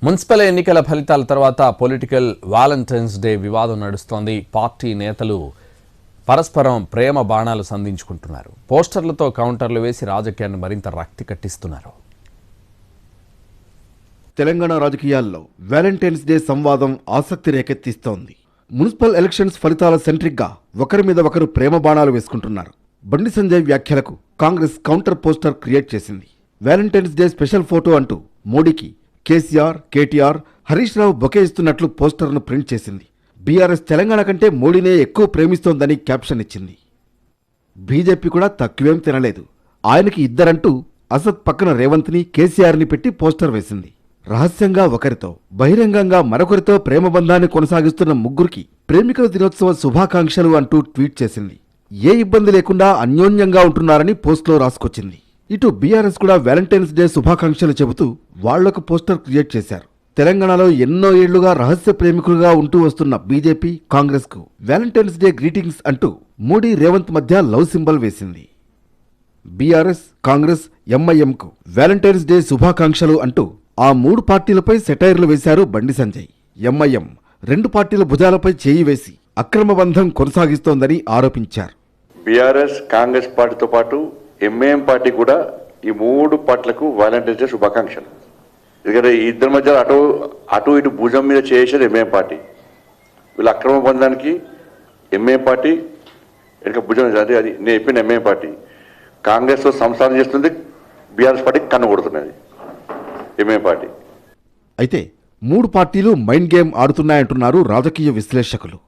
Municipal ఎన్నికల ఫలితాల తర్వాత పొలిటికల్ వాలంటైన్స్ డే వివాదం నడుస్తోంది. పార్టీ నేతలు పరస్పరం ప్రేమ బాణాలు సంధించుకుంటున్నారు. పోస్టర్లతో కౌంటర్లు వేసి రాజకీయాన్ని మరింత రక్తి కట్టిస్తున్నారు. తెలంగాణ రాజకీయాల్లో వాలంటైన్స్ డే సంవాదం ఆసక్తి రేకెత్తిస్తోంది. మున్సిపల్ ఎలక్షన్స్ ఫలితాల సెంట్రిక్గా ఒకరి మీద ఒకరు ప్రేమ బాణాలు వేసుకుంటున్నారు. బండి సంజయ్ వ్యాఖ్యలకు కాంగ్రెస్ కౌంటర్ పోస్టర్ క్రియేట్ చేసింది. వాలంటైన్స్ డే స్పెషల్ ఫోటో అంటూ మోడీకి కేసీఆర్, కేటీఆర్, హరీష్ రావు బొకే ఇస్తున్నట్లు పోస్టర్ను ప్రింట్ చేసింది. బీఆర్ఎస్ తెలంగాణ కంటే మోడీనే ఎక్కువ ప్రేమిస్తోందని క్యాప్షన్ ఇచ్చింది. బీజేపీ కూడా తక్కువేం తినలేదు. ఆయనకి ఇద్దరంటూ అసద్ పక్కన రేవంత్ని, కేసీఆర్ని పెట్టి పోస్టర్ వేసింది. రహస్యంగా ఒకరితో, బహిరంగంగా మరొకరితో ప్రేమ బంధాన్ని కొనసాగిస్తున్న ముగ్గురికి ప్రేమికుల దినోత్సవ శుభాకాంక్షలు అంటూ ట్వీట్ చేసింది. ఏ ఇబ్బంది లేకుండా అన్యోన్యంగా ఉంటున్నారని పోస్ట్లో రాసుకొచ్చింది. ఇటు బీఆర్ఎస్ కూడా వాలంటైన్స్ డే శుభాకాంక్షలు చెబుతూ వాళ్లకు పోస్టర్ క్రియేట్ చేశారు. తెలంగాణలో ఎన్నో ఏళ్లుగా రహస్య ప్రేమికులుగా ఉంటూ వస్తున్న బీజేపీ, కాంగ్రెస్ కు వాలంటైన్స్ డే గ్రీటింగ్స్ అంటూ మోడీ, రేవంత్ మధ్య లవ్ సింబల్ వేసింది. బీఆర్ఎస్, కాంగ్రెస్, ఎంఐఎంకు వాలంటైన్స్ డే శుభాకాంక్షలు అంటూ ఆ మూడు పార్టీలపై సెటైర్లు వేశారు బండి సంజయ్. ఎంఐఎం రెండు పార్టీల భుజాలపై చేయి వేసి అక్రమ బంధం కొనసాగిస్తోందని ఆరోపించారు. బీఆర్ఎస్, కాంగ్రెస్ పార్టీతో పాటు ఎంఐఎం పార్టీ కూడా ఈ మూడు పార్టీలకు వాలంటైన్స్ డే శుభాకాంక్షలు. ఎందుకంటే ఈ ఇద్దరి మధ్య అటు ఇటు భుజం మీద చేసేది ఎంఐఎం పార్టీ. వీళ్ళ అక్రమ బంధానికి ఎంఐఎం పార్టీ వెనుక భుజం, అది నేను చెప్పిన ఎంఐఎం పార్టీ కాంగ్రెస్తో సంసారం చేస్తుంది, బీఆర్ఎస్ పార్టీ కన్ను కొడుతున్నది ఎంఐఎం పార్టీ. అయితే మూడు పార్టీలు మైండ్ గేమ్ ఆడుతున్నాయంటున్నారు రాజకీయ విశ్లేషకులు.